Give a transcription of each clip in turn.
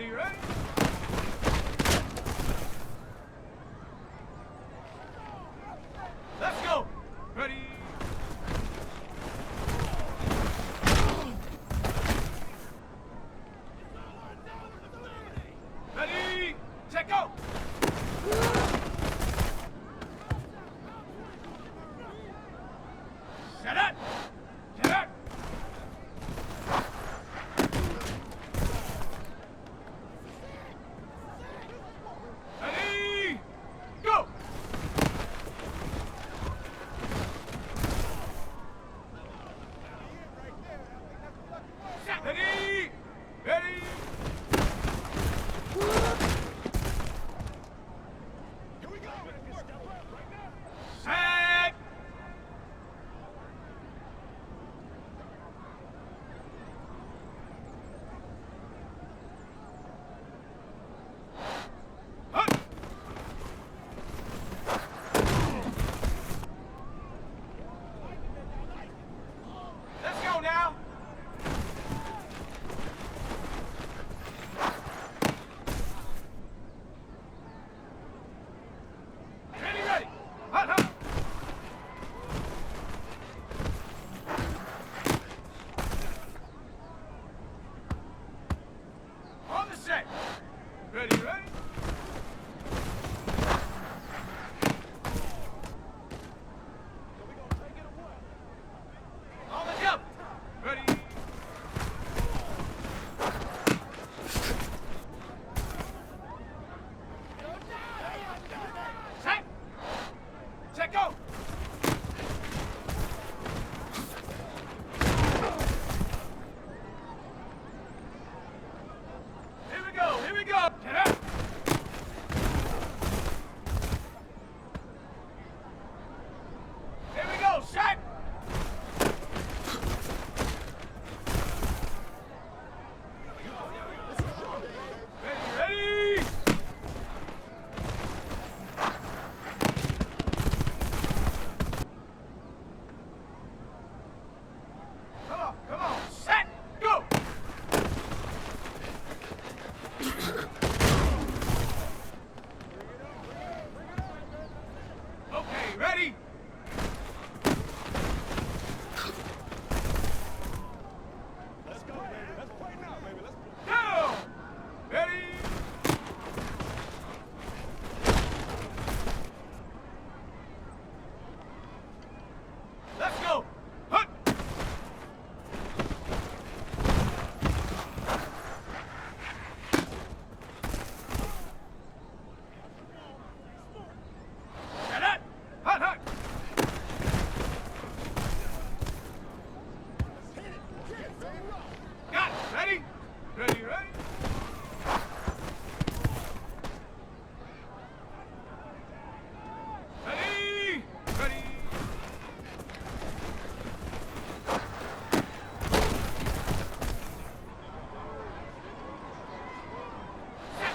Ready, ready? Let's go! Ready? Ready? Check go! Set it! Set it! Ready? Go! Ready? Ready? Here we go! Set! Hut! Let's go now! Ready, ready! Hut, hut! On the set! Ready, ready? On the jump! Ready? Set! Check go! Here we go! Here we go! Get up! Here we go! Set! Ready, ready! Come on, set, go! Okay, ready? Let's go, baby. Let's play now, baby. Let's go! Ready? Let's go! Hut! Set it! Hut, hut! Got it! Ready? Ready, ready? Ready? Ready?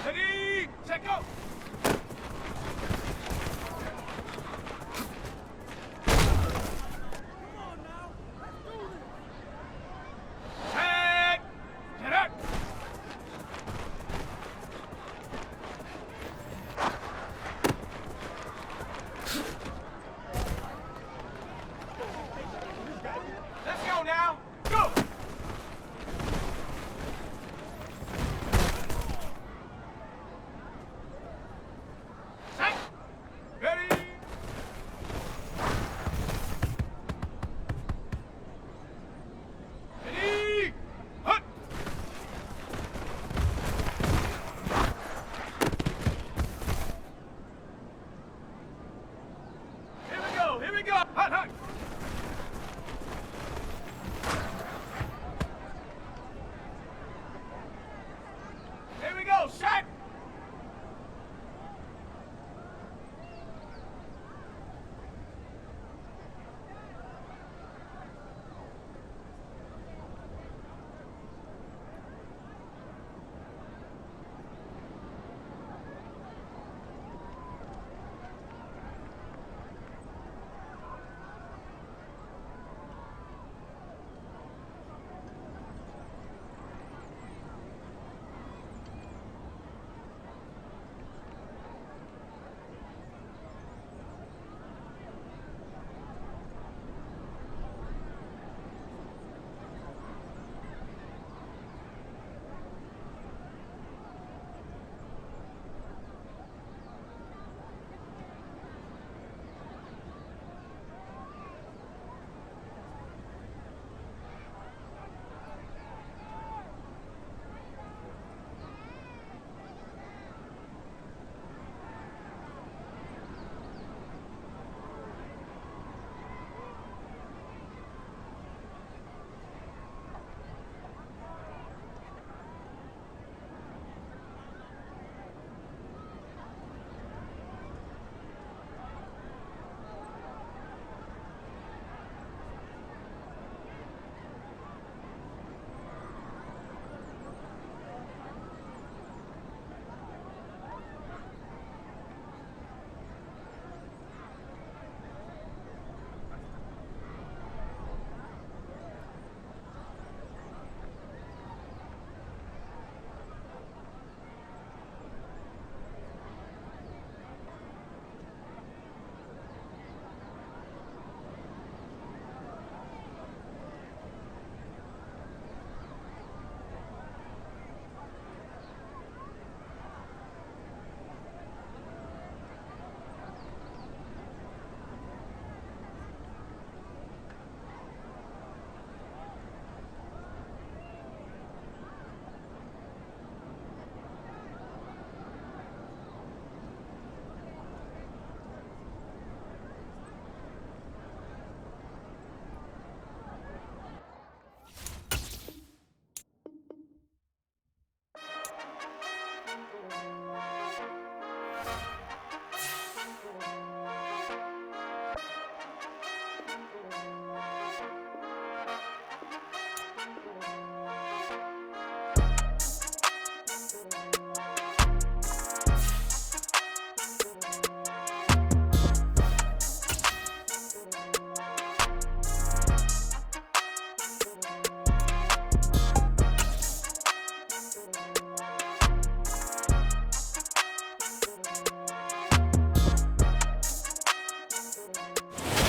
Ready? Check go! Set! Get up! Let's go now! Go!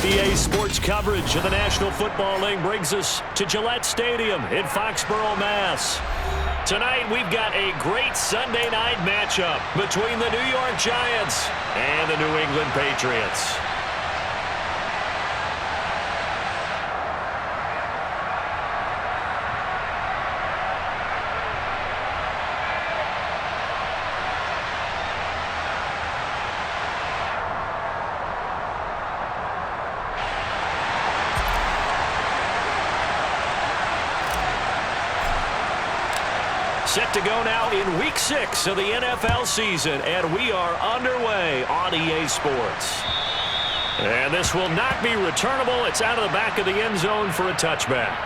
EA Sports coverage of the National Football League brings us to Gillette Stadium in Foxborough, Mass. Tonight, we've got a great Sunday night matchup between the New York Giants and the New England Patriots. Set to go now in Week 6 of the NFL season, and we are underway on EA Sports. And this will not be returnable. It's out of the back of the end zone for a touchback.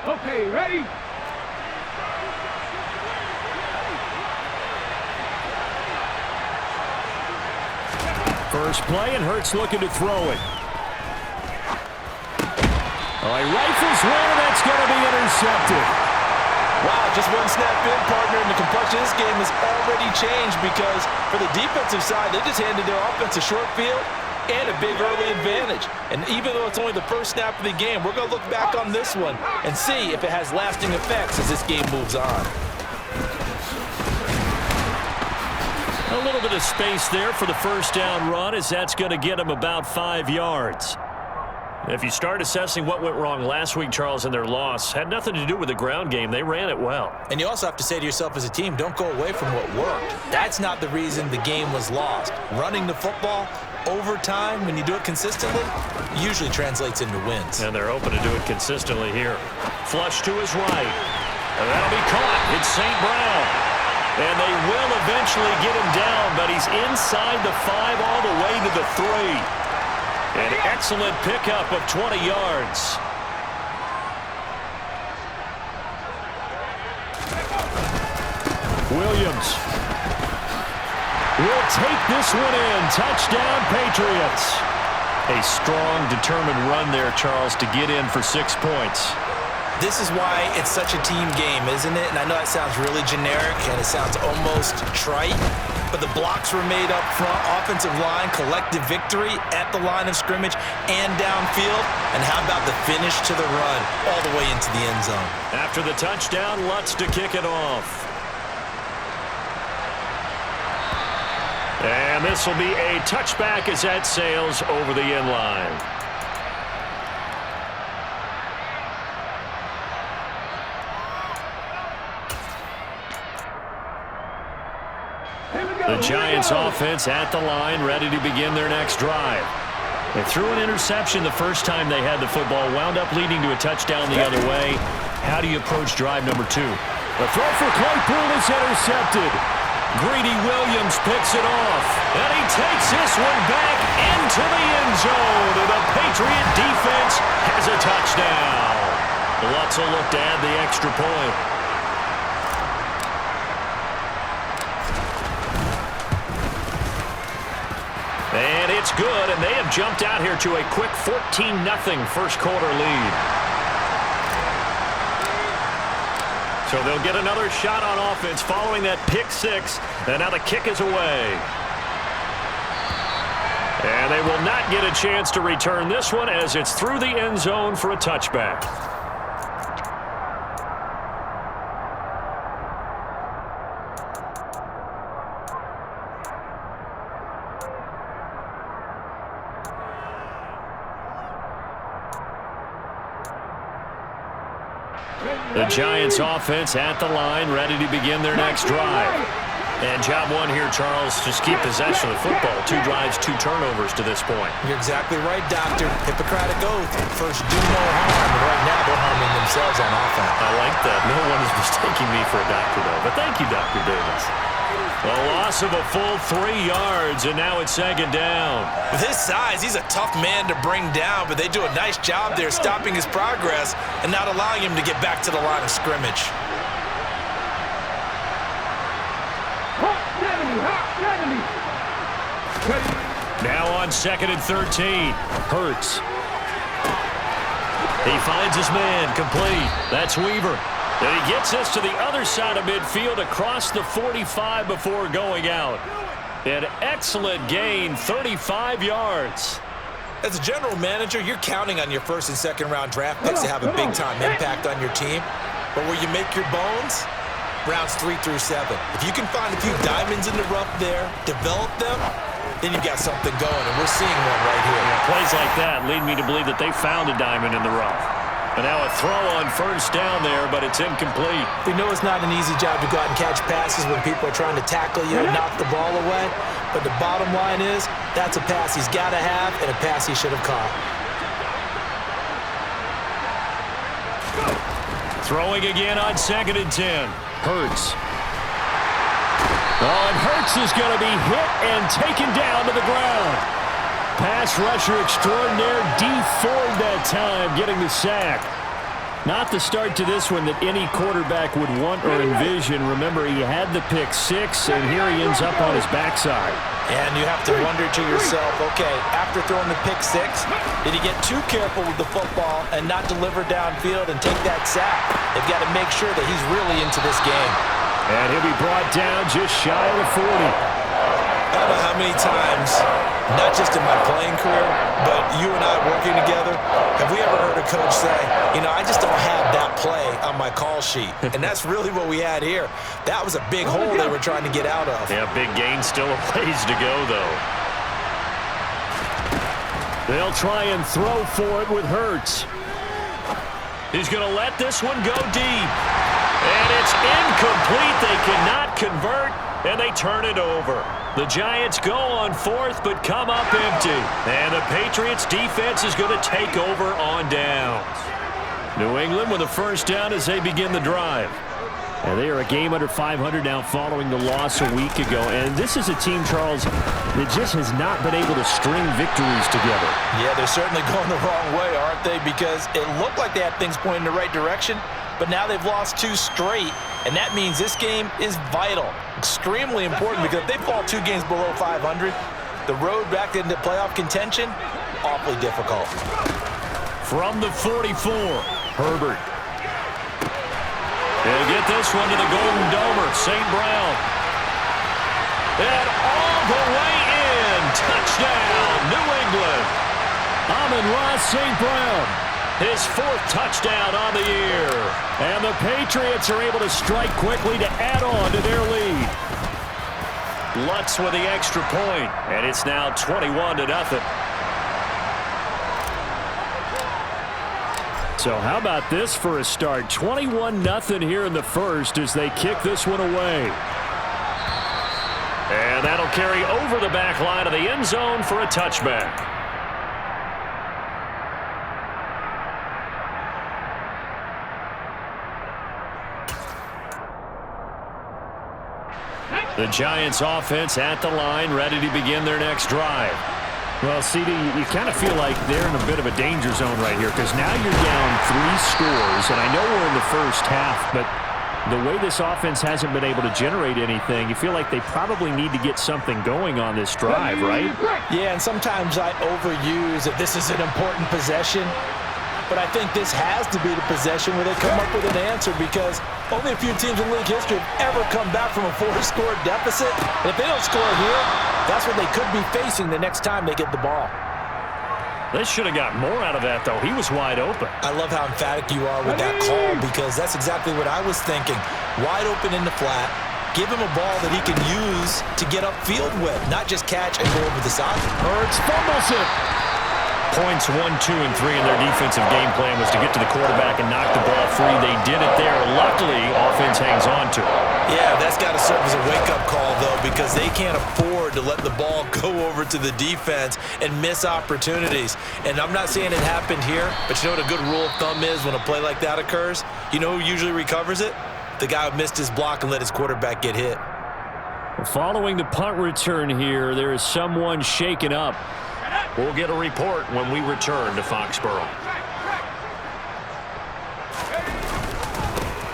Okay, ready? First play, and Hurts looking to throw it. Oh, he rifles one, and that's going to be intercepted. Wow, just one snap in, partner, and the complexion of this game has already changed because for the defensive side, they just handed their offense a short field and a big early advantage. And even though it's only the first snap of the game, we're going to look back on this one and see if it has lasting effects as this game moves on. A little bit of space there for the first down run, as that's going to get him about 5 yards. If you start assessing what went wrong last week, Charles, in their loss, had nothing to do with the ground game. They ran it well. And you also have to say to yourself as a team, don't go away from what worked. That's not the reason the game was lost. Running the football over time, when you do it consistently, usually translates into wins. And they're hoping to do it consistently here. Flush to his right. And that'll be caught. It's St. Brown. And they will eventually get him down, but he's inside the 5 all the way to the 3. An excellent pickup of 20 yards. Williams will take this one in. Touchdown, Patriots. A strong, determined run there, Charles, to get in for 6 points. This is why it's such a team game, isn't it? And I know that sounds really generic and it sounds almost trite, but the blocks were made up front, offensive line, collective victory at the line of scrimmage and downfield. And how about the finish to the run all the way into the end zone? After the touchdown, Lutz to kick it off. And this will be a touchback as that sails over the end line. The Giants offense at the line, ready to begin their next drive. They threw an interception the first time they had the football, wound up leading to a touchdown the other way. How do you approach drive number 2? The throw for Claypool is intercepted. Greedy Williams picks it off, and he takes this one back into the end zone. And the Patriot defense has a touchdown. Lutz will look to add the extra point. And it's good, and they have jumped out here to a quick 14-0 first quarter lead. So they'll get another shot on offense following that pick 6, and now the kick is away. And they will not get a chance to return this one as it's through the end zone for a touchback. The Giants offense at the line, ready to begin their next drive. And job 1 here, Charles, just keep possession of the football. 2 drives, 2 turnovers to this point. You're exactly right, Doctor. Hippocratic oath. First, do no harm. And right now, they're harming themselves on offense. I like that. No one is mistaking me for a doctor, though. But thank you, Dr. Davis. A loss of a full 3 yards, and now it's second down. With his size, he's a tough man to bring down, but they do a nice job there stopping his progress and not allowing him to get back to the line of scrimmage. Now on 2nd and 13. Hurts. He finds his man, complete. That's Weaver. And he gets us to the other side of midfield across the 45 before going out. An excellent gain, 35 yards. As a general manager, you're counting on your first and second round draft picks to have a big-time impact on your team. But where you make your bones, rounds 3 through 7. If you can find a few diamonds in the rough there, develop them, then you've got something going, and we're seeing one right here. Yeah, plays like that lead me to believe that they found a diamond in the rough. And now a throw on first down there, but it's incomplete. We know it's not an easy job to go out and catch passes when people are trying to tackle you and knock the ball away. But the bottom line is, that's a pass he's got to have and a pass he should have caught. Throwing again on 2nd and 10. Hurts. Oh, and Hurts is going to be hit and taken down to the ground. Pass rusher extraordinaire, Dee Ford that time, getting the sack. Not the start to this one that any quarterback would want or envision. Remember, he had the pick 6, and here he ends up on his backside. And you have to wonder to yourself, okay, after throwing the pick 6, did he get too careful with the football and not deliver downfield and take that sack? They've got to make sure that he's really into this game. And he'll be brought down just shy of the 40. I don't know how many times, not just in my playing career, but you and I working together, have we ever heard a coach say, you know, I just don't have that play on my call sheet. And that's really what we had here. That was a big hole they were trying to get out of. Yeah, big gain, still a ways to go, though. They'll try and throw for it with Hurts. He's going to let this one go deep. And it's incomplete. They cannot convert, and they turn it over. The Giants go on 4th, but come up empty. And the Patriots defense is going to take over on downs. New England with a first down as they begin the drive. And they are a game under 500 now following the loss a week ago. And this is a team, Charles, that just has not been able to string victories together. Yeah, they're certainly going the wrong way, aren't they? Because it looked like they had things pointing in the right direction, but now they've lost 2 straight, and that means this game is vital, extremely important, because if they fall 2 games below 500, the road back into playoff contention, awfully difficult. From the 44, Herbert. They'll get this one to the Golden Domer, St. Brown. And all the way in, touchdown, New England. Amon-Ra St. Brown. His 4th touchdown on the year. And the Patriots are able to strike quickly to add on to their lead. Lutz with the extra point, and it's now 21-0. So how about this for a start? 21-0 here in the first as they kick this one away. And that'll carry over the back line of the end zone for a touchback. The Giants offense at the line, ready to begin their next drive. Well, CD, you kind of feel like they're in a bit of a danger zone right here because now you're down 3 scores, and I know we're in the first half, but the way this offense hasn't been able to generate anything, you feel like they probably need to get something going on this drive, right? Yeah, and sometimes I overuse that this is an important possession. But I think this has to be the possession where they come up with an answer because only a few teams in league history have ever come back from a 4-score deficit. And if they don't score here, that's what they could be facing the next time they get the ball. They should have got more out of that, though. He was wide open. I love how emphatic you are with that call because that's exactly what I was thinking. Wide open in the flat. Give him a ball that he can use to get upfield with, not just catch and go over the side. Hurts fumbles it. Points 1, 2, and 3 in their defensive game plan was to get to the quarterback and knock the ball free. They did it there. Luckily, offense hangs on to it. Yeah, that's got to serve as a wake-up call, though, because they can't afford to let the ball go over to the defense and miss opportunities. And I'm not saying it happened here, but you know what a good rule of thumb is when a play like that occurs? You know who usually recovers it? The guy who missed his block and let his quarterback get hit. Following the punt return here, there is someone shaken up. We'll get a report when we return to Foxborough.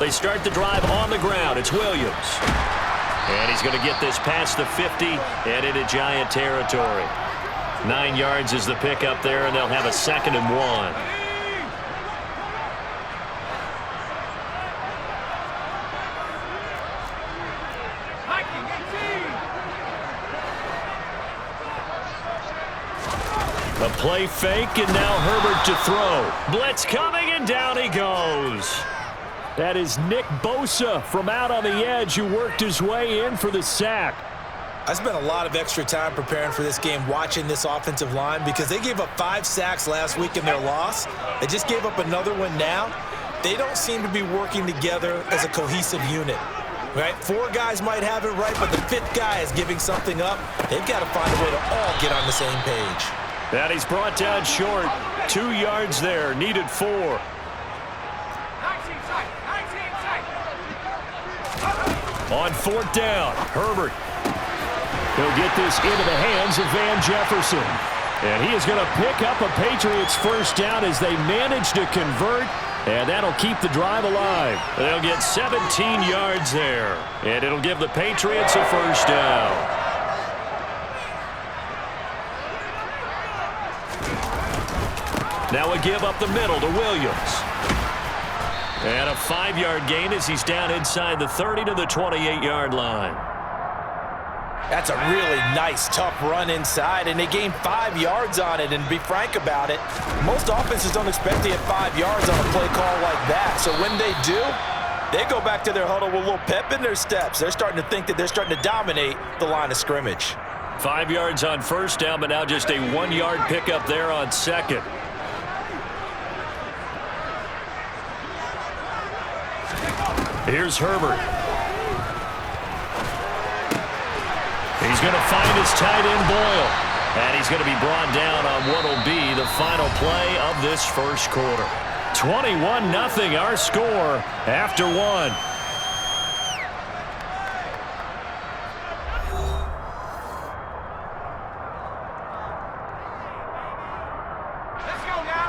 They start the drive on the ground. It's Williams. And he's going to get this past the 50 and into Giant territory. 9 yards is the pickup there, and they'll have a 2nd and 1. A play fake, and now Herbert to throw. Blitz coming, and down he goes. That is Nick Bosa from out on the edge who worked his way in for the sack. I spent a lot of extra time preparing for this game watching this offensive line because they gave up 5 sacks last week in their loss. They just gave up another one now. They don't seem to be working together as a cohesive unit. Right? 4 guys might have it right, but the 5th guy is giving something up. They've got to find a way to all get on the same page. That he's brought down short. 2 yards there, needed 4. On 4th down, Herbert. He'll get this into the hands of Van Jefferson. And he is going to pick up a Patriots first down as they manage to convert. And that'll keep the drive alive. They'll get 17 yards there. And it'll give the Patriots a first down. Now a give up the middle to Williams. And a 5-yard gain as he's down inside the 30 to the 28-yard line. That's a really nice, tough run inside, and they gained 5 yards on it. And to be frank about it, most offenses don't expect to get 5 yards on a play call like that. So when they do, they go back to their huddle with a little pep in their steps. They're starting to think that they're starting to dominate the line of scrimmage. 5 yards on first down, but now just a 1-yard pickup there on 2nd. Here's Herbert. He's going to find his tight end Boyle. And he's going to be brought down on what will be the final play of this first quarter. 21-0 our score after 1.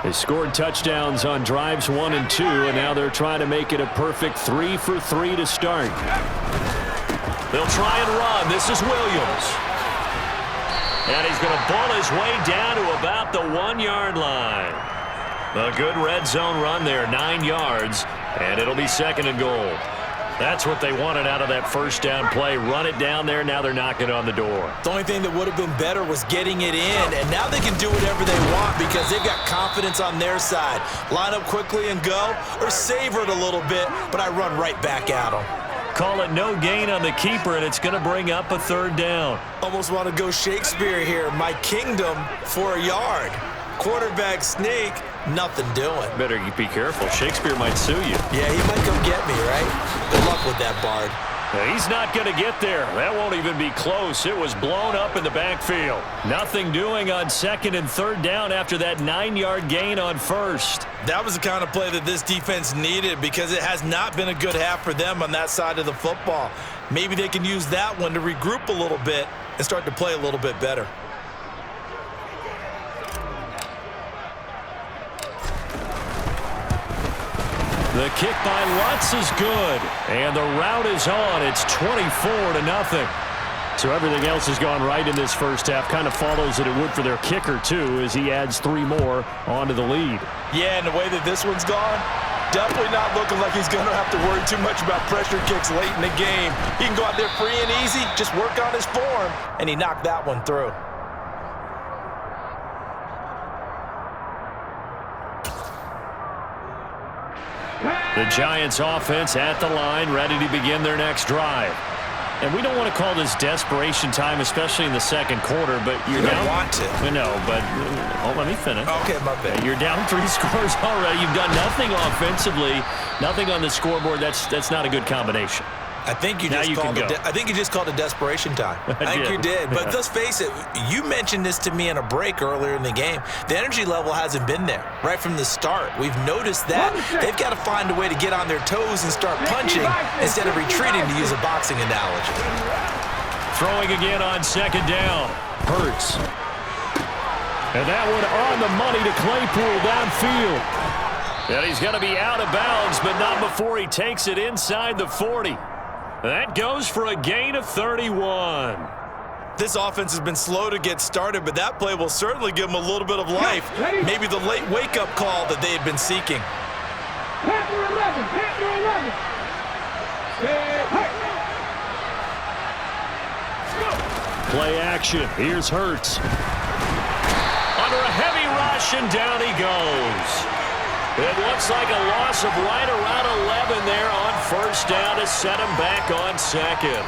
They scored touchdowns on drives 1 and 2, and now they're trying to make it a perfect 3 for 3 to start. They'll try and run. This is Williams. And he's going to bull his way down to about the 1-yard line. A good red zone run there, 9 yards, and it'll be 2nd and goal. That's what they wanted out of that first down play. Run it down there. Now they're knocking on the door. The only thing that would have been better was getting it in, and now they can do whatever they want because they've got confidence on their side. Line up quickly and go, or savor it a little bit, but I run right back at them. Call it no gain on the keeper, and it's going to bring up a 3rd down. Almost want to go Shakespeare here. My kingdom for a yard. Quarterback sneak, nothing doing. Better be careful. Shakespeare might sue you. Yeah, he might come get me, right? Good luck with that, Bard. He's not going to get there. That won't even be close. It was blown up in the backfield. Nothing doing on 2nd and 3rd down after that 9-yard gain on 1st. That was the kind of play that this defense needed because it has not been a good half for them on that side of the football. Maybe they can use that one to regroup a little bit and start to play a little bit better. The kick by Lutz is good, and the route is on. It's 24-0. So everything else has gone right in this first half. Kind of follows that it would for their kicker, too, as he adds 3 more onto the lead. Yeah, and the way that this one's gone, definitely not looking like he's going to have to worry too much about pressure kicks late in the game. He can go out there free and easy, just work on his form, and he knocked that one through. The Giants offense at the line, ready to begin their next drive. And we don't want to call this desperation time, especially in the second quarter, but you're down. You want to. No, but let me finish. Okay, my bad. You're down 3 scores already. You've done nothing offensively, nothing on the scoreboard. That's not a good combination. I think you just called it desperation time. I think you did. But let's face it, you mentioned this to me in a break earlier in the game. The energy level hasn't been there right from the start. We've noticed that. They've got to find a way to get on their toes and start punching instead of retreating, to use a boxing analogy. Throwing again on second down. Hurts. And that one on the money to Claypool downfield. And he's going to be out of bounds, but not before he takes it inside the 40. That goes for a gain of 31. This offense has been slow to get started, but that play will certainly give them a little bit of life. Maybe the late wake-up call that they had been seeking. Panther 11, Panther 11. Play action. Here's Hurts. Under a heavy rush, and down he goes. It looks like a loss of right around 11 there on first down to set him back on second.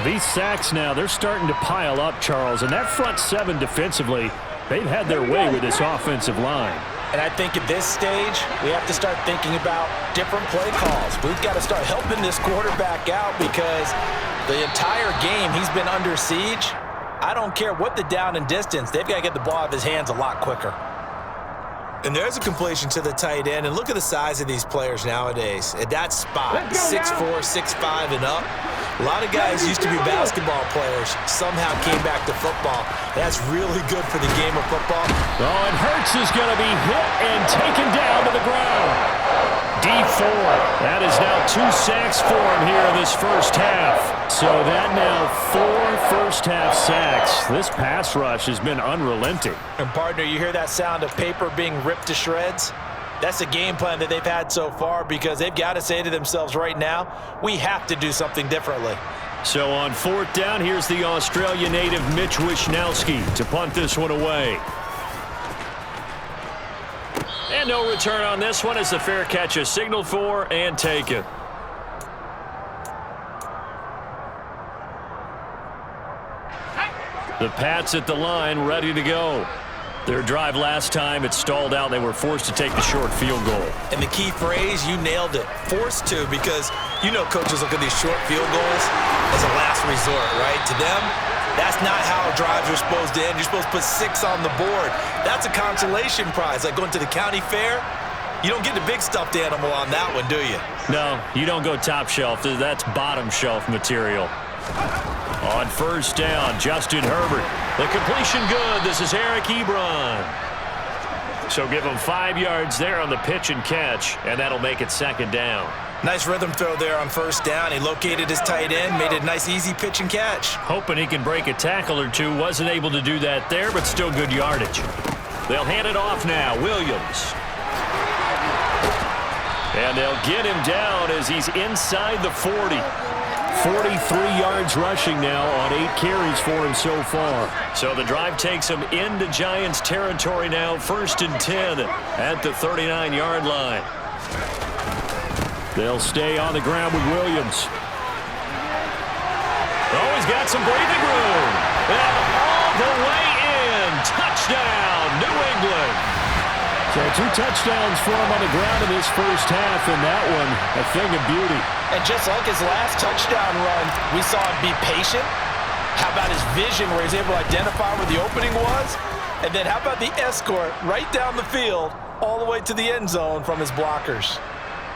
These sacks now, they're starting to pile up, Charles. And that front seven defensively, they've had their way with this offensive line. And I think at this stage, we have to start thinking about different play calls. We've got to start helping this quarterback out because the entire game he's been under siege. I don't care what the down and distance. They've got to get the ball out of his hands a lot quicker. And there's a completion to the tight end. And look at the size of these players nowadays. At that spot, 6'4", 6'5", and up. A lot of guys used to be basketball players, somehow came back to football. That's really good for the game of football. Oh, and Hurts is going to be hit and taken down to the ground. D4. That is now 2 sacks for him here in this first half. So that now 4 first-half sacks. This pass rush has been unrelenting. And, partner, you hear that sound of paper being ripped to shreds? That's the game plan that they've had so far because they've got to say to themselves right now, we have to do something differently. So on fourth down, here's the Australia native Mitch Wishnowsky to punt this one away. And no return on this one as the fair catch is signaled for and taken. The Pats at the line, ready to go. Their drive last time, it stalled out. They were forced to take the short field goal. And the key phrase, you nailed it. Forced to, because you know coaches look at these short field goals as a last resort, right? To them, that's not how drives are supposed to end. You're supposed to put 6 on the board. That's a consolation prize. Like going to the county fair, you don't get the big stuffed animal on that one, do you? No, you don't go top shelf. That's bottom shelf material. On first down, Justin Herbert. The completion good. This is Eric Ebron. So give him 5 yards there on the pitch and catch, and that'll make it second down. Nice rhythm throw there on first down. He located his tight end, made it a nice easy pitch and catch. Hoping he can break a tackle or two. Wasn't able to do that there, but still good yardage. They'll hand it off now. Williams. And they'll get him down as he's inside the 40. 43 yards rushing now on 8 carries for him so far. So the drive takes him into Giants territory now. 1st and 10 at the 39-yard line. They'll stay on the ground with Williams. Oh, he's got some breathing room. And all the way in. Touchdown, New England. So 2 touchdowns for him on the ground in this first half, and that one a thing of beauty. And just like his last touchdown run, we saw him be patient. How about his vision where he's able to identify where the opening was? And then how about the escort right down the field all the way to the end zone from his blockers?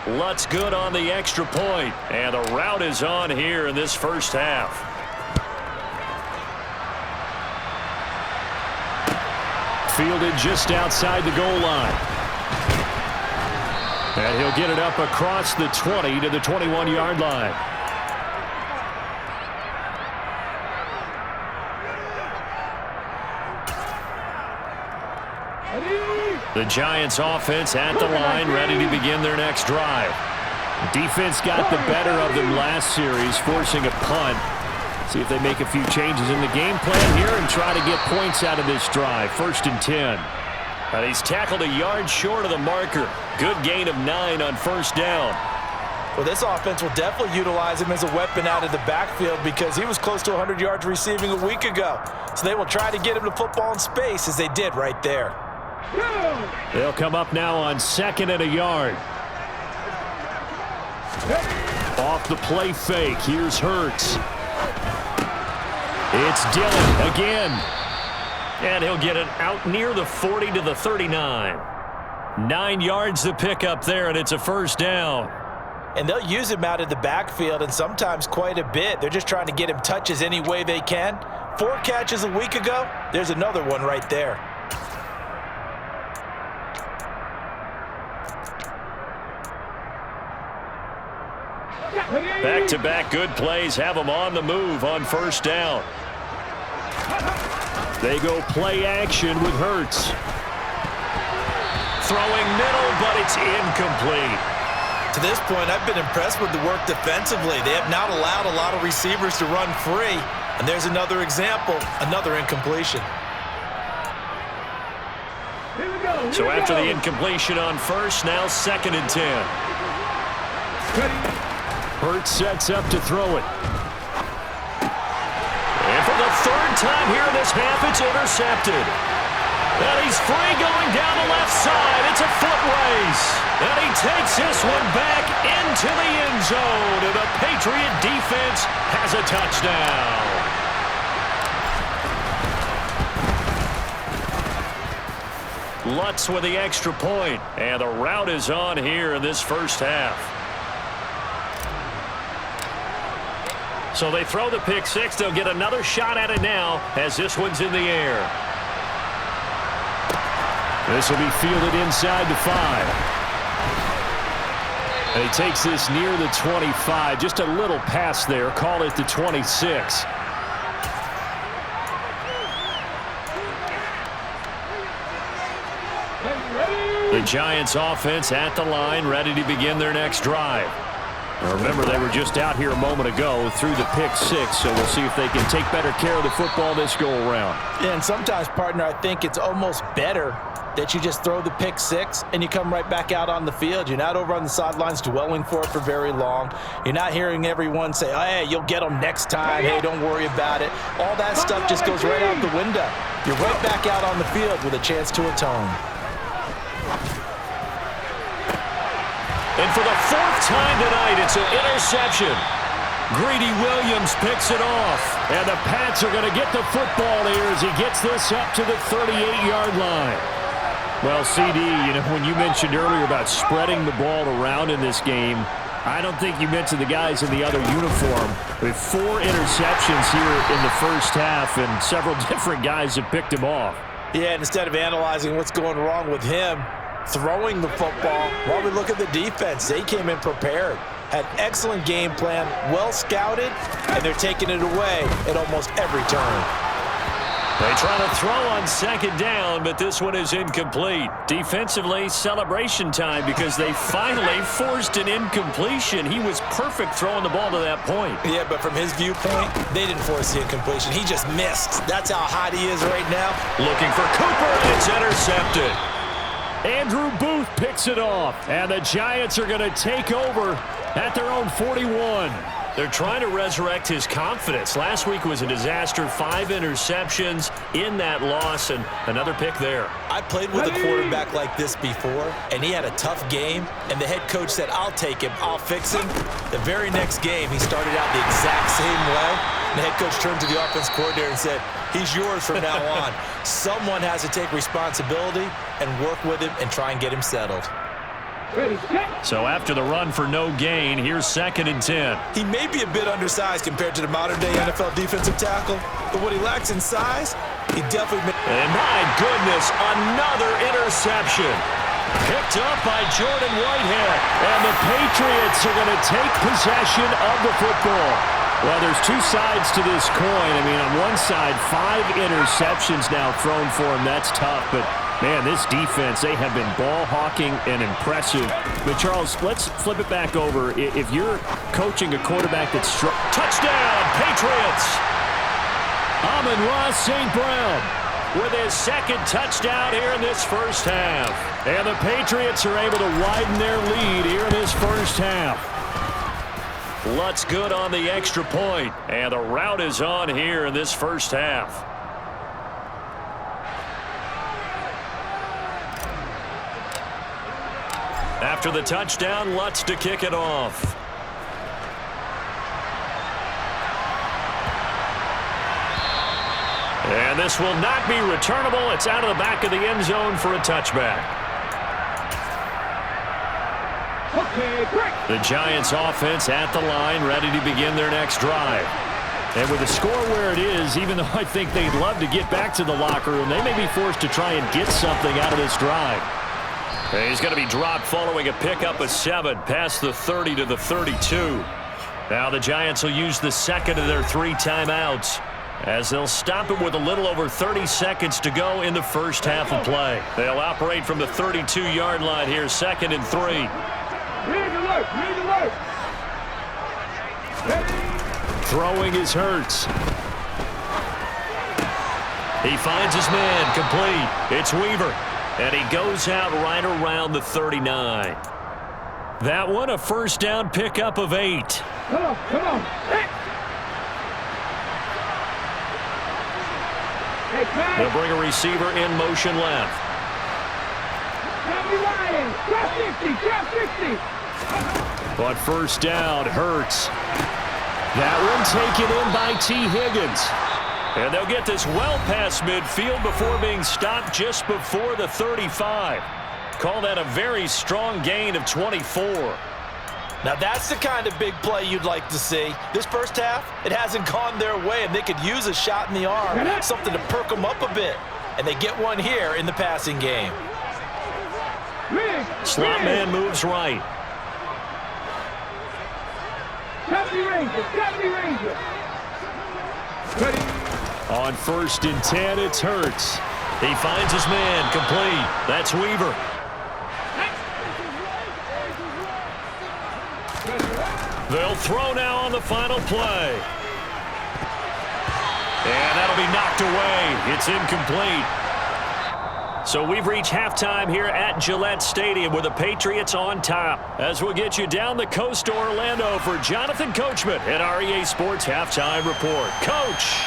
Lutz good on the extra point, and the route is on here in this first half. Fielded just outside the goal line. And he'll get it up across the 20 to the 21-yard line. The Giants offense at the line, ready to begin their next drive. Defense got the better of them last series, forcing a punt. See if they make a few changes in the game plan here and try to get points out of this drive. 1st and 10. And he's tackled a yard short of the marker. Good gain of 9 on first down. Well, this offense will definitely utilize him as a weapon out of the backfield because he was close to 100 yards receiving a week ago. So they will try to get him the football in space as they did right there. They'll come up now on 2nd and a yard. Off the play fake. Here's Hurts. It's Dillon again. And he'll get it out near the 40 to the 39. 9 yards to pick up there, and it's a first down. and they'll use him out in the backfield, and sometimes quite a bit. They're just trying to get him touches any way they can. 4 catches a week ago, there's another one right there. Back-to-back good plays have them on the move on first down. They go play action with Hurts. Throwing middle, but it's incomplete. To this point, I've been impressed with the work defensively. They have not allowed a lot of receivers to run free. And there's another example, another incompletion. So after the incompletion on first, now 2nd and 10. Hurts sets up to throw it. And for the 3rd time here in this half, it's intercepted. And he's free going down the left side. It's a foot race. And he takes this one back into the end zone. And the Patriot defense has a touchdown. Lutz with the extra point. And the route is on here in this first half. So they throw the pick 6. They'll get another shot at it now as this one's in the air. This will be fielded inside the 5. And he takes this near the 25. Just a little pass there. Call it the 26. The Giants offense at the line, ready to begin their next drive. Now remember, they were just out here a moment ago through the pick 6, so we'll see if they can take better care of the football this go-around. Yeah, and sometimes, partner, I think it's almost better that you just throw the pick 6 and you come right back out on the field. You're not over on the sidelines dwelling for it for very long. You're not hearing everyone say, oh, hey, you'll get them next time. Hey, don't worry about it. All that stuff just goes right out the window. You're right back out on the field with a chance to atone. And for the 4th time tonight, it's an interception. Greedy Williams picks it off. And the Pats are going to get the football here as he gets this up to the 38-yard line. Well, CD, you know, when you mentioned earlier about spreading the ball around in this game, I don't think you mentioned the guys in the other uniform. With 4 interceptions here in the first half, and several different guys have picked him off. Yeah, and instead of analyzing what's going wrong with him, throwing the football, while we look at the defense, they came in prepared. Had excellent game plan, well scouted, and they're taking it away at almost every turn. They try to throw on 2nd down, but this one is incomplete. Defensively, celebration time because they finally forced an incompletion. He was perfect throwing the ball to that point. Yeah, but from his viewpoint, they didn't force the incompletion. He just missed. That's how hot he is right now. Looking for Cooper, and it's intercepted. Andrew Booth picks it off, and the Giants are going to take over at their own 41. They're trying to resurrect his confidence. Last week was a disaster. 5 interceptions in that loss, and another pick there. I played with a quarterback like this before, and he had a tough game, and the head coach said, I'll take him, I'll fix him. The very next game, he started out the exact same way. The head coach turned to the offense coordinator and said, he's yours from now on. Someone has to take responsibility and work with him and try and get him settled. So after the run for no gain, here's 2nd and 10. He may be a bit undersized compared to the modern-day NFL defensive tackle, but what he lacks in size, he definitely... And my goodness, another interception. Picked up by Jordan Whitehead. And the Patriots are going to take possession of the football. Well, there's 2 sides to this coin. I mean, on one side, 5 interceptions now thrown for him. That's tough, but... man, this defense, they have been ball hawking and impressive. But, Charles, let's flip it back over. If you're coaching a quarterback that's touchdown, Patriots! Amon-Ra St. Brown with his 2nd touchdown here in this first half. And the Patriots are able to widen their lead here in this first half. Lutz good on the extra point. And the route is on here in this first half. After the touchdown, Lutz to kick it off. And this will not be returnable. It's out of the back of the end zone for a touchback. The Giants offense at the line, ready to begin their next drive. And with the score where it is, even though I think they'd love to get back to the locker room, they may be forced to try and get something out of this drive. He's going to be dropped following a pickup of 7 past the 30 to the 32. Now the Giants will use the second of their 3 timeouts as they'll stop it with a little over 30 seconds to go in the first half of play. They'll operate from the 32-yard line here, 2nd and 3. Throwing is Hurts. He finds his man, complete. It's Weaver, and he goes out right around the 39. That one a first down pickup of 8. Come on. They'll bring a receiver in motion left. Drop 60. But first down, Hurts. That one taken in by T. Higgins. And they'll get this well past midfield before being stopped just before the 35. Call that a very strong gain of 24. Now that's the kind of big play you'd like to see. This first half, it hasn't gone their way, and they could use a shot in the arm, something to perk them up a bit. And they get one here in the passing game. Slot man moves right. On 1st and 10, it's Hurts. He finds his man, complete. That's Weaver. They'll throw now on the final play. And that'll be knocked away. It's incomplete. So we've reached halftime here at Gillette Stadium with the Patriots on top. As we'll get you down the coast to Orlando for Jonathan Coachman at REA Sports Halftime Report. Coach!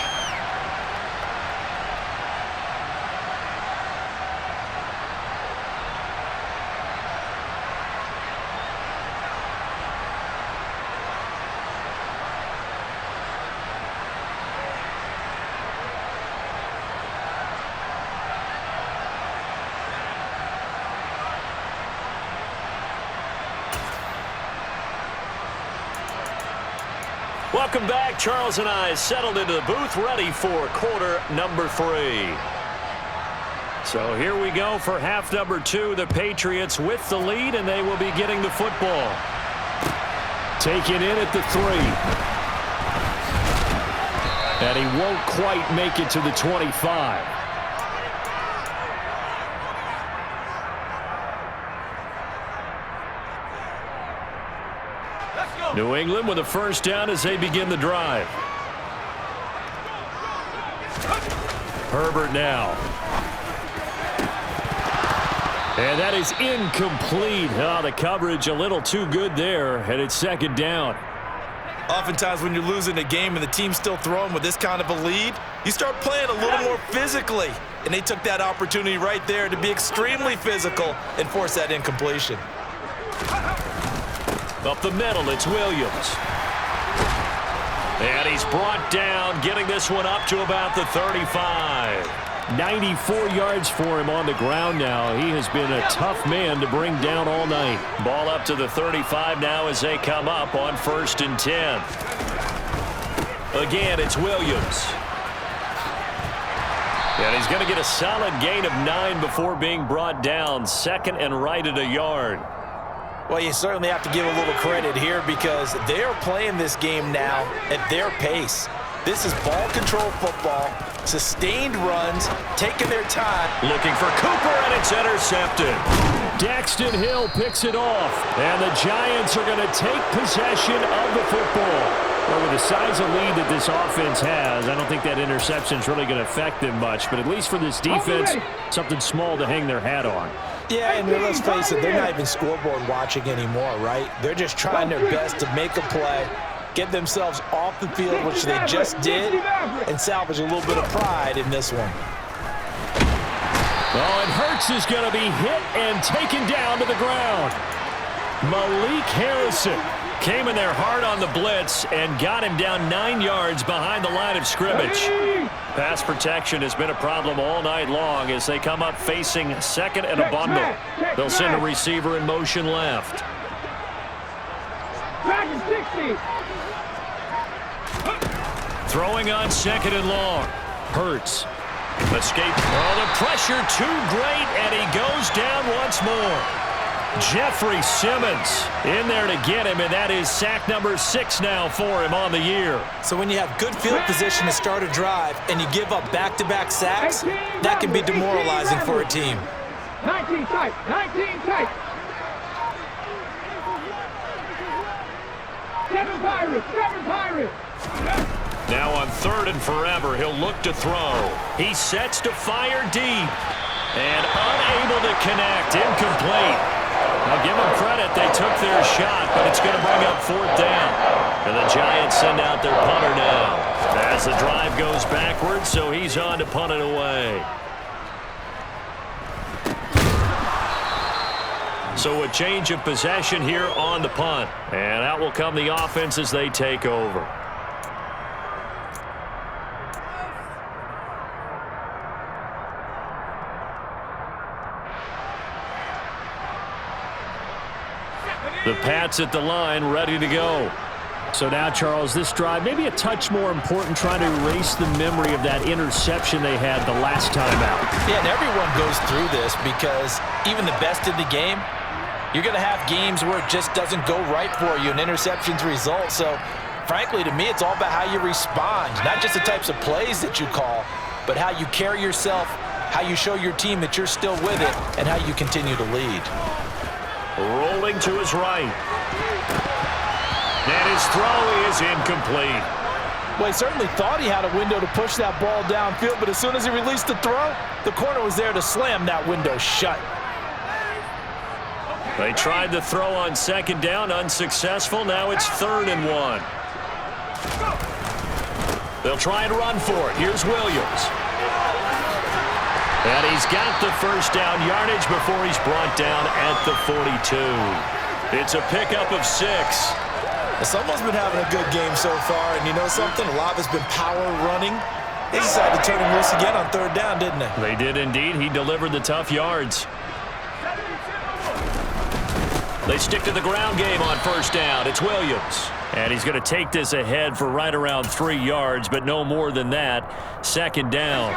Welcome back. Charles and I settled into the booth, ready for quarter number 3. So here we go for half number 2. The Patriots with the lead, and they will be getting the football. Taken in at the 3. And he won't quite make it to the 25. New England with a first down as they begin the drive. Herbert now. And that is incomplete. Oh, the coverage a little too good there, and it's 2nd down. Oftentimes when you're losing a game and the team's still throwing with this kind of a lead, you start playing a little more physically. And they took that opportunity right there to be extremely physical and force that incompletion. Up the middle, it's Williams. And he's brought down, getting this one up to about the 35. 94 yards for him on the ground now. He has been a tough man to bring down all night. Ball up to the 35 now as they come up on 1st and 10. Again, it's Williams. And he's going to get a solid gain of 9 before being brought down. 2nd and right at a yard. Well, you certainly have to give a little credit here because they're playing this game now at their pace. This is ball control football, sustained runs, taking their time. Looking for Cooper, and it's intercepted. Daxton Hill picks it off, and the Giants are going to take possession of the football. Well, with the size of lead that this offense has, I don't think that interception is really going to affect them much, but at least for this defense, something small to hang their hat on. Yeah, and let's face it, they're not even scoreboard watching anymore, right? They're just trying their best to make a play, get themselves off the field, which they just did, and salvage a little bit of pride in this one. Oh, and Hurts is going to be hit and taken down to the ground. Malik Harrison came in there hard on the blitz and got him down 9 yards behind the line of scrimmage. Pass protection has been a problem all night long as they come up facing 2nd and a bundle. They'll send a receiver in motion left. 60. Throwing on 2nd and long. Hurts. Escape. Oh, the pressure too great, and he goes down once more. Jeffrey Simmons in there to get him, and that is sack number 6 now for him on the year. So when you have good field position to start a drive and you give up back-to-back sacks, that can be demoralizing for a team. 19 tight, 19 tight. 7 Pirates, 7 Pirates. Now on 3rd and forever, he'll look to throw. He sets to fire deep and unable to connect. Incomplete. I'll give them credit. They took their shot, but it's going to bring up 4th down. And the Giants send out their punter now as the drive goes backwards, so he's on to punt it away. So a change of possession here on the punt. And out will come the offense as they take over. The Pats at the line, ready to go. So now, Charles, this drive maybe a touch more important, trying to erase the memory of that interception they had the last time out. Yeah, and everyone goes through this because even the best in the game, you're going to have games where it just doesn't go right for you, and interceptions result. So, frankly, to me, it's all about how you respond, not just the types of plays that you call, but how you carry yourself, how you show your team that you're still with it, and how you continue to lead. Rolling to his right. And his throw is incomplete. Well, he certainly thought he had a window to push that ball downfield, but as soon as he released the throw, the corner was there to slam that window shut. They tried the throw on 2nd down, unsuccessful. Now it's 3rd and 1. They'll try and run for it. Here's Williams. And he's got the 1st down yardage before he's brought down at the 42. It's a pickup of 6. Someone's been having a good game so far, and you know something? A lot has been power running. They decided to turn him loose again on 3rd down, didn't they? They did indeed. He delivered the tough yards. They stick to the ground game on 1st down. It's Williams. And he's going to take this ahead for right around 3 yards, but no more than that. 2nd down.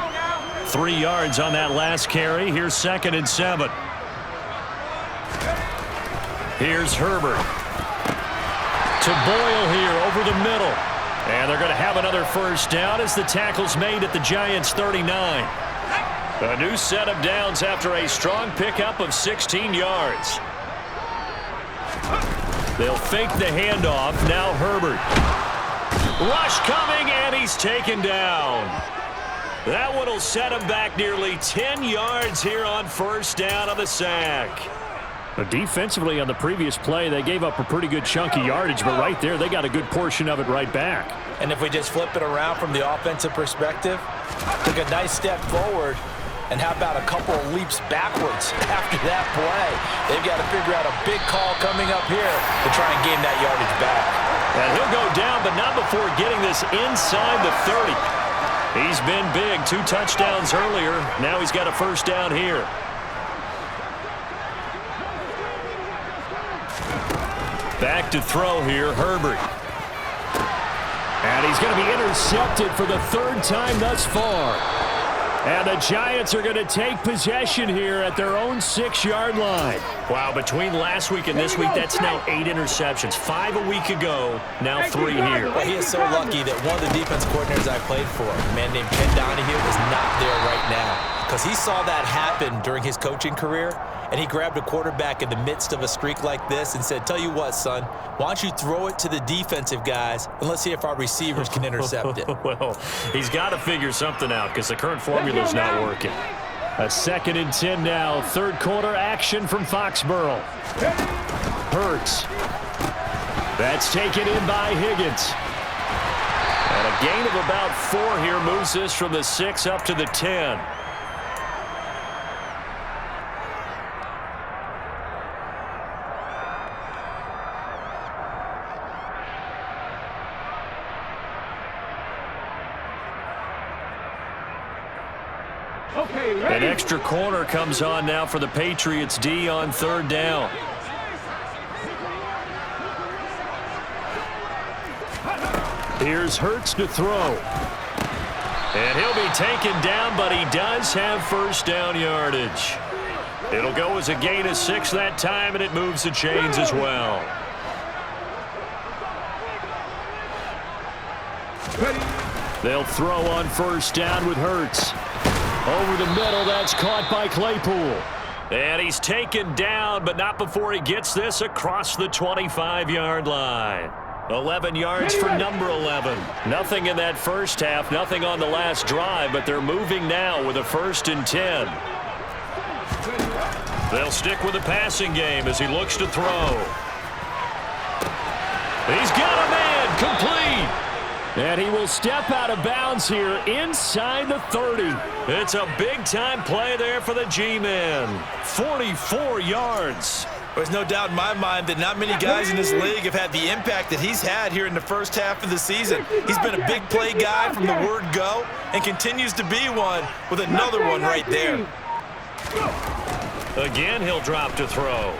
3 yards on that last carry. Here's 2nd and 7. Here's Herbert. To Boyle here over the middle. And they're going to have another 1st down as the tackle's made at the Giants' 39. A new set of downs after a strong pickup of 16 yards. They'll fake the handoff. Now Herbert. Rush coming, and he's taken down. That one will set him back nearly 10 yards here on 1st down on the sack. But defensively on the previous play, they gave up a pretty good chunk of yardage, but right there, they got a good portion of it right back. And if we just flip it around from the offensive perspective, took a nice step forward, and how about a couple of leaps backwards after that play? They've got to figure out a big call coming up here to try and gain that yardage back. And he'll go down, but not before getting this inside the 30. He's been big. 2 touchdowns earlier. Now he's got a 1st down here. Back to throw here, Herbert. And he's going to be intercepted for the 3rd time thus far. And the Giants are going to take possession here at their own 6-yard line. Wow, between last week and this week, that's now 8 interceptions. 5 a week ago, now 3 here. Well, he is so lucky that one of the defense coordinators I played for, a man named Ken Donahue, is not there right now. Because he saw that happen during his coaching career, and he grabbed a quarterback in the midst of a streak like this and said, tell you what, son, why don't you throw it to the defensive guys, and let's see if our receivers can intercept it. Well, he's got to figure something out because the current formula's not working. A 2nd and 10 now. 3rd quarter action from Foxborough. Hurts. That's taken in by Higgins. And a gain of about 4 here moves this from the 6 up to the 10. An extra corner comes on now for the Patriots D on 3rd down. Here's Hurts to throw. And he'll be taken down, but he does have first down yardage. It'll go as a gain of 6 that time, and it moves the chains as well. They'll throw on first down with Hurts. Over the middle, that's caught by Claypool. And he's taken down, but not before he gets this across the 25-yard line. 11 yards for number 11. Nothing in that first half, nothing on the last drive, but they're moving now with a 1st and 10. They'll stick with the passing game as he looks to throw. He's got a man, complete. And he will step out of bounds here inside the 30. It's a big-time play there for the G-men. 44 yards. There's no doubt in my mind that not many guys in this league have had the impact that he's had here in the first half of the season. He's been a big play guy from the word go and continues to be one with another one right there. Again, he'll drop to throw.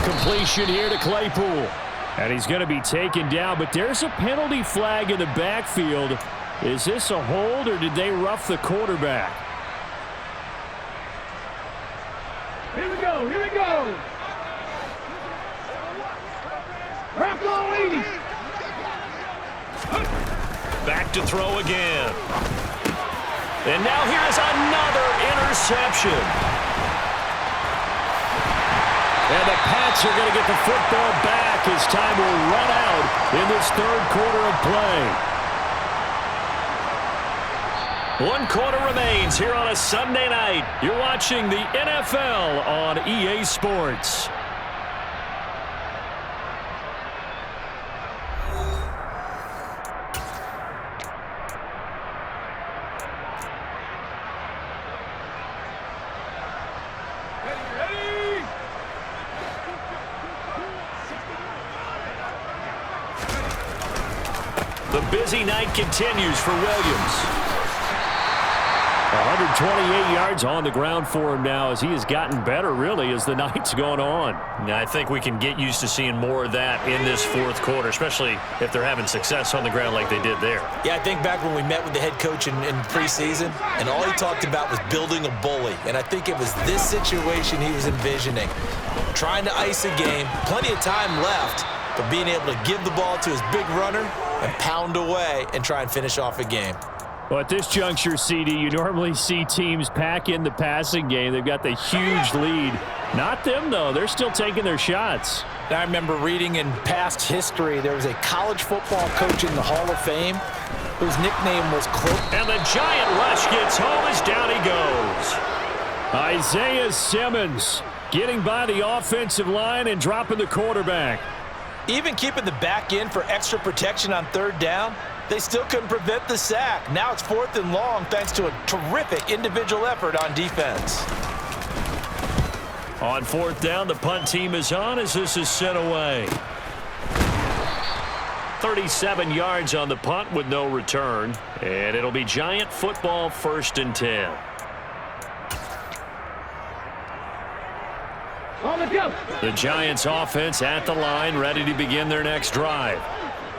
Completion here to Claypool. And he's going to be taken down, but there's a penalty flag in the backfield. Is this a hold, or did they rough the quarterback? Here we go, here we go. Back to throw again. And now here's another interception. And the Pats are going to get the football back as time will run out in this 3rd quarter of play. 1 quarter remains here on a Sunday night. You're watching the NFL on EA Sports. The busy night continues for Williams. 128 yards on the ground for him now as he has gotten better, really, as the night's gone on. Now, I think we can get used to seeing more of that in this 4th quarter, especially if they're having success on the ground like they did there. Yeah, I think back when we met with the head coach in preseason, and all he talked about was building a bully. And I think it was this situation he was envisioning. Trying to ice a game, plenty of time left, but being able to give the ball to his big runner and pound away and try and finish off a game. Well, at this juncture, CD, you normally see teams pack in the passing game. They've got the huge lead. Not them, though. They're still taking their shots. I remember reading in past history, there was a college football coach in the Hall of Fame whose nickname was Cloak. And the giant rush gets home as down he goes. Isaiah Simmons getting by the offensive line and dropping the quarterback. Even keeping the back in for extra protection on 3rd down, they still couldn't prevent the sack. Now it's 4th and long thanks to a terrific individual effort on defense. On 4th down, the punt team is on as this is sent away. 37 yards on the punt with no return. And it'll be Giant football 1st and 10. The Giants offense at the line, ready to begin their next drive.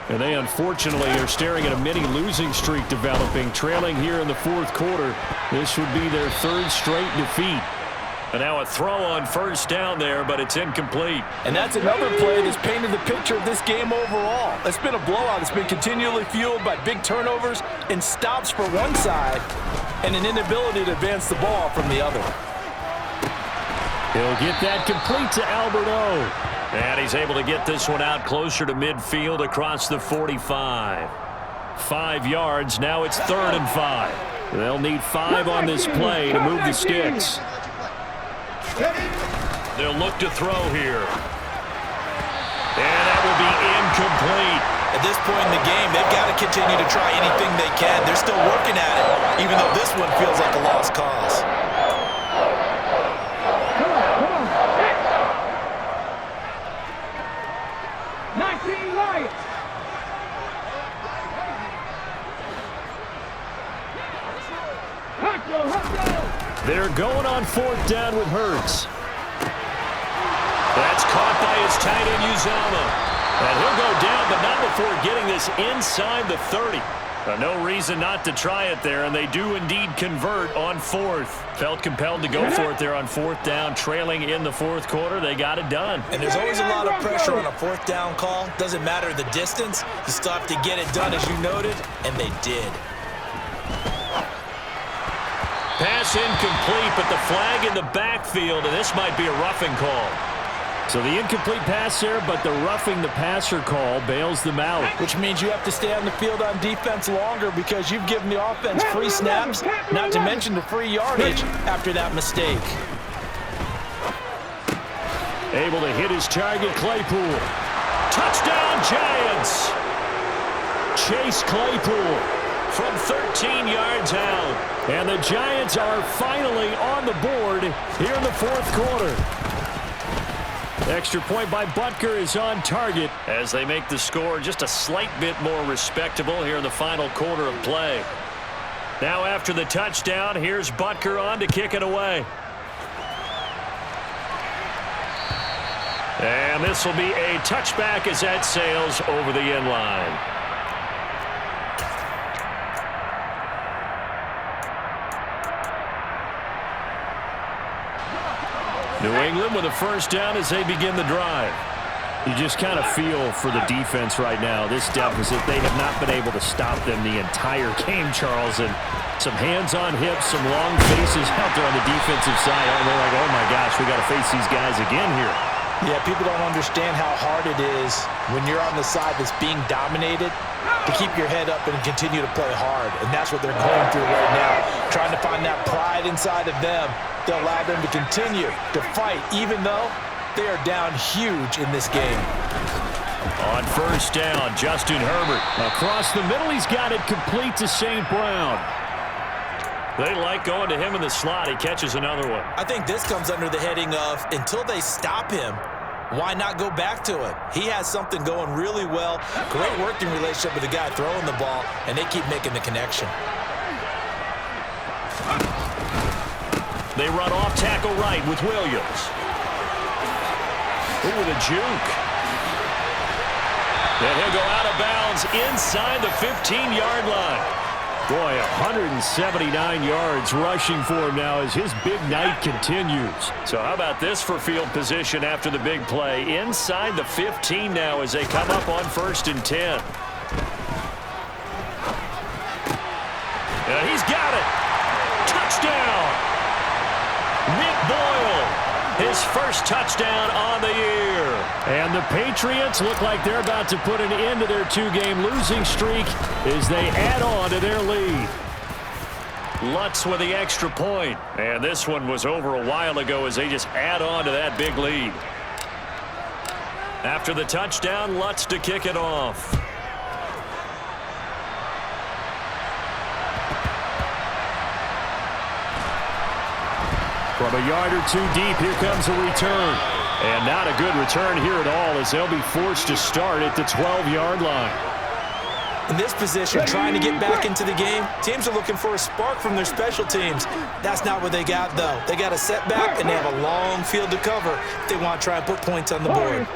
And they unfortunately are staring at a mini losing streak developing, trailing here in the 4th quarter. This would be their 3rd straight defeat. And now a throw on 1st down there, but it's incomplete. And that's another play that's painted the picture of this game overall. It's been a blowout. It's been continually fueled by big turnovers and stops for one side and an inability to advance the ball from the other. He'll get that complete to Albert O. And he's able to get this one out closer to midfield across the 45. 5 yards. Now it's 3rd and 5. They'll need 5 on this play to move the sticks. They'll look to throw here. And that will be incomplete. At this point in the game, they've got to continue to try anything they can. They're still working at it, even though this one feels like a lost cause. They're going on 4th down with Hurts. That's caught by his tight end, Uzama. And he'll go down, but not before getting this inside the 30. No reason not to try it there, and they do indeed convert on fourth. Felt compelled to go for it there on fourth down, trailing in the fourth quarter. They got it done. And there's always a lot of pressure on a fourth down call. Doesn't matter the distance. You still have to get it done, as you noted, and they did. Pass incomplete, but the flag in the backfield, and this might be a roughing call. So the incomplete pass there, but the roughing the passer call bails them out. Which means you have to stay on the field on defense longer because you've given the offense free snaps, not to mention the free yardage after that mistake. Able to hit his target, Claypool. Touchdown, Giants! Chase Claypool from 13 yards out. And the Giants are finally on the board here in the fourth quarter. Extra point by Butker is on target as they make the score just a slight bit more respectable here in the final quarter of play. Now after the touchdown, here's Butker on to kick it away. And this will be a touchback as that sails over the end line. New England with a first down as they begin the drive. You just kind of feel for the defense right now. This deficit, they have not been able to stop them the entire game, Charles. And some hands on hips, some long faces out there on the defensive side. They're like, oh my gosh, we got to face these guys again here. Yeah, people don't understand how hard it is when you're on the side that's being dominated to keep your head up and continue to play hard. And that's what they're going through right now, trying to find that pride inside of them to allow them to continue to fight, even though they are down huge in this game. On first down, Justin Herbert. Across the middle, he's got it complete to St. Brown. They like going to him in the slot. He catches another one. I think this comes under the heading of until they stop him, why not go back to him? He has something going really well. Great working relationship with the guy throwing the ball, and they keep making the connection. They run off tackle right with Williams. Ooh, with a juke. Then he'll go out of bounds inside the 15-yard line. Boy, 179 yards rushing for him now as his big night continues. So how about this for field position after the big play? Inside the 15 now as they come up on 1st and 10. And he's got it. Touchdown. Nick Boyle, his first touchdown on the year. And the Patriots look like they're about to put an end to their two-game losing streak as they add on to their lead. Lutz with the extra point. And this one was over a while ago as they just add on to that big lead. After the touchdown, Lutz to kick it off. From a yard or two deep, here comes a return. And not a good return here at all as they'll be forced to start at the 12-yard line. In this position, trying to get back into the game, teams are looking for a spark from their special teams. That's not what they got, though. They got a setback, and they have a long field to cover if they want to try and put points on the board.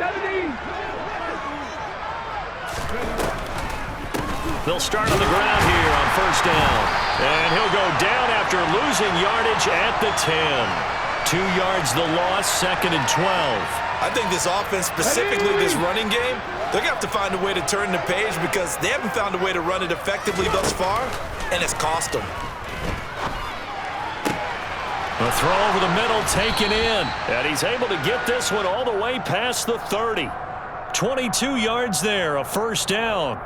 They'll start on the ground here on first down. And he'll go down after losing yardage at the 10. 2 yards the loss, 2nd and 12. I think this offense, specifically this running game, they're going to have to find a way to turn the page because they haven't found a way to run it effectively thus far, and it's cost them. A throw over the middle taken in. And he's able to get this one all the way past the 30. 22 yards there, a first down.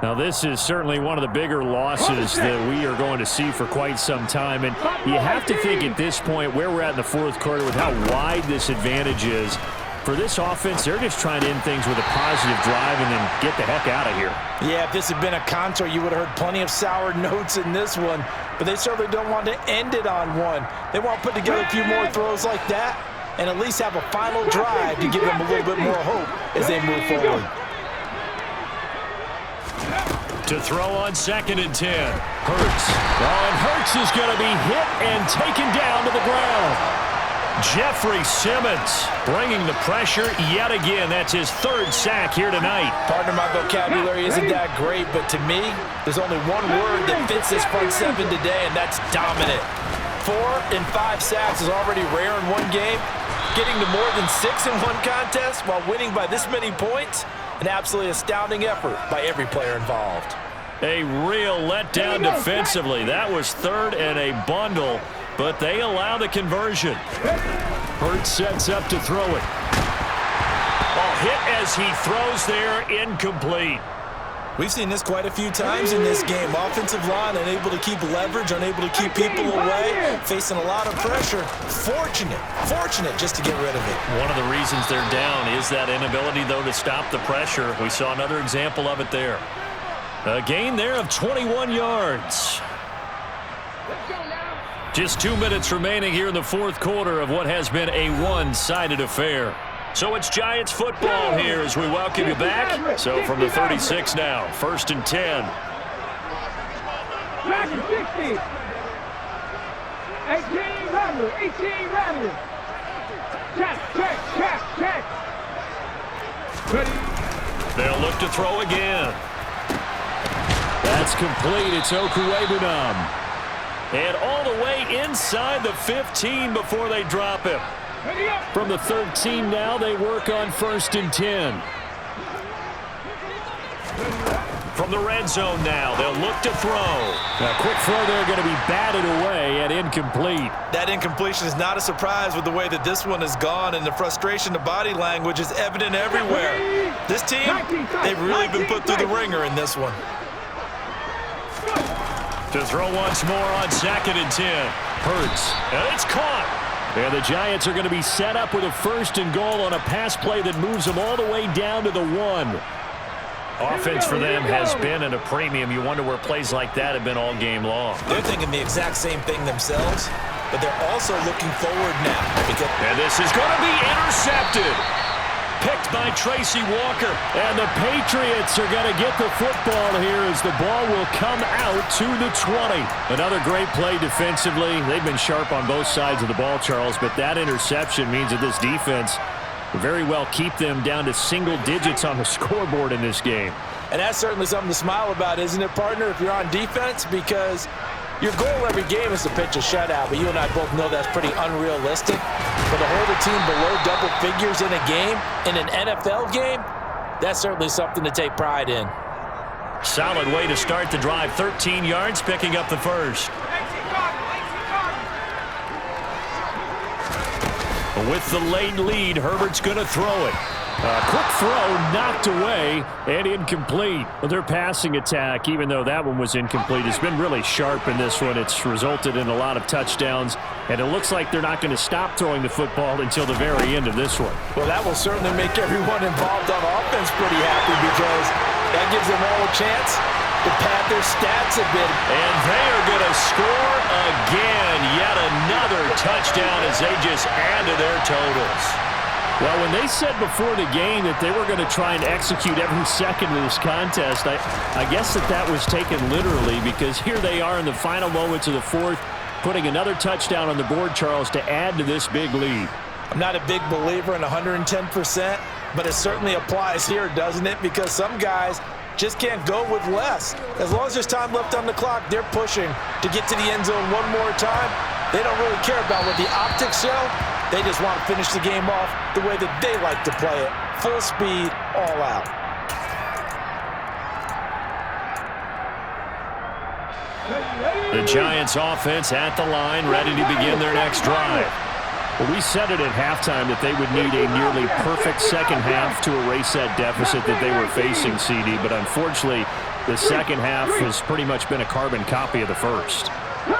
Now, this is certainly one of the bigger losses that we are going to see for quite some time. And you have to think at this point where we're at in the fourth quarter with how wide this advantage is. For this offense, they're just trying to end things with a positive drive and then get the heck out of here. Yeah, if this had been a concert, you would have heard plenty of sour notes in this one. But they certainly don't want to end it on one. They want to put together a few more throws like that and at least have a final drive to give them a little bit more hope as they move forward. To throw on 2nd and 10. Hurts. Oh, and Hurts is going to be hit and taken down to the ground. Jeffrey Simmons bringing the pressure yet again. That's his third sack here tonight. Partner, my vocabulary isn't that great, but to me, there's only one word that fits this front seven today, and that's dominant. 4 and 5 sacks is already rare in one game. Getting to more than 6 in one contest while winning by this many points, an absolutely astounding effort by every player involved. A real letdown defensively. That was third and a bundle, but they allow the conversion. Hurts sets up to throw it. Ball hit as he throws there, incomplete. We've seen this quite a few times in this game. Offensive line unable to keep leverage, unable to keep people away, facing a lot of pressure. Fortunate just to get rid of it. One of the reasons they're down is that inability, though, to stop the pressure. We saw another example of it there. A gain there of 21 yards. Just 2 minutes remaining here in the fourth quarter of what has been a one-sided affair. So it's Giants football here as we welcome you back. So from the 36 now, 1st and 10. 18 rather. Check. They'll look to throw again. That's complete. It's Okuwebunam. And all the way inside the 15 before they drop him. From the 13 now, they work on 1st and 10. From the red zone now, they'll look to throw. A quick throw there going to be batted away and incomplete. That incompletion is not a surprise with the way that this one has gone, and the frustration, the body language is evident everywhere. This team, they've really been put through the ringer in this one. To throw once more on 2nd and 10. Hurts. And it's caught. And the Giants are going to be set up with a 1st and goal on a pass play that moves them all the way down to the 1. Offense for them has been at a premium. You wonder where plays like that have been all game long. They're thinking the exact same thing themselves, but they're also looking forward now. And this is going to be intercepted. Picked by Tracy Walker. And the Patriots are going to get the football here as the ball will come out to the 20. Another great play defensively. They've been sharp on both sides of the ball, Charles, but that interception means that this defense will very well keep them down to single digits on the scoreboard in this game. And that's certainly something to smile about, isn't it, partner, if you're on defense? Because your goal every game is to pitch a shutout, but you and I both know that's pretty unrealistic. But to hold a team below double figures in a game, in an NFL game, that's certainly something to take pride in. Solid way to start the drive. 13 yards, picking up the first. With the late lead, Herbert's going to throw it. A quick throw knocked away and incomplete. Well, their passing attack, even though that one was incomplete, has been really sharp in this one. It's resulted in a lot of touchdowns, and it looks like they're not going to stop throwing the football until the very end of this one. Well, that will certainly make everyone involved on offense pretty happy because that gives them all a chance to pad their stats a bit. And they are going to score again. Yet another touchdown as they just add to their totals. Well, when they said before the game that they were going to try and execute every second of this contest, I guess that was taken literally because here they are in the final moments of the fourth, putting another touchdown on the board, Charles, to add to this big lead. I'm not a big believer in 110%, but it certainly applies here, doesn't it? Because some guys just can't go with less. As long as there's time left on the clock, they're pushing to get to the end zone one more time. They don't really care about what the optics show. They just want to finish the game off the way that they like to play it. Full speed, all out. The Giants offense at the line, ready to begin their next drive. Well, we said it at halftime that they would need a nearly perfect second half to erase that deficit that they were facing, CD. But unfortunately, the second half has pretty much been a carbon copy of the first.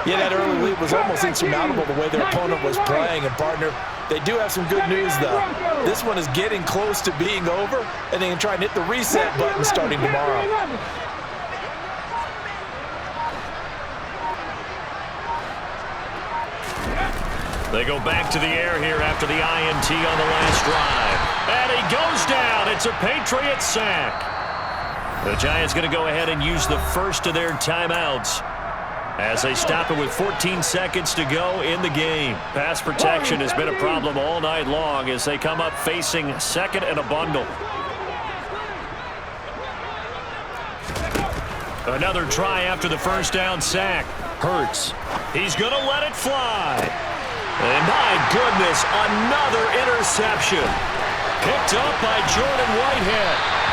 Yeah, that early lead was almost insurmountable the way their opponent was playing. And, partner, they do have some good news, though. This one is getting close to being over, and they can try and hit the reset button starting tomorrow. They go back to the air here after the INT on the last drive. And he goes down. It's a Patriots sack. The Giants going to go ahead and use the first of their timeouts. as they stop it with 14 seconds to go in the game. Pass protection has been a problem all night long as they come up facing second and a bundle. Another try after the first down sack. Hurts. He's going to let it fly. And my goodness, another interception. Picked up by Jordan Whitehead.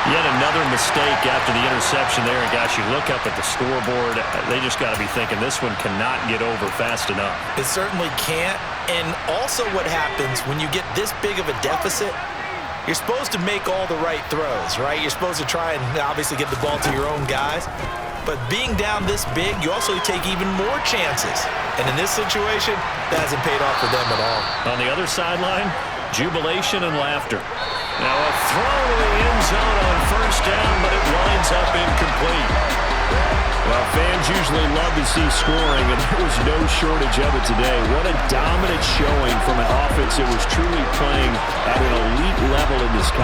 Yet another mistake after the interception there. And gosh, you look up at the scoreboard, they just got to be thinking this one cannot get over fast enough. It certainly can't. And also what happens when you get this big of a deficit, you're supposed to make all the right throws, right? You're supposed to try and obviously get the ball to your own guys. But being down this big, you also take even more chances. And in this situation, that hasn't paid off for them at all. On the other sideline, jubilation and laughter. Now a throw to the end zone on first down, but it winds up incomplete. Well, fans usually love to see scoring, and there was no shortage of it today. What a dominant showing from an offense that was truly playing at an elite level in this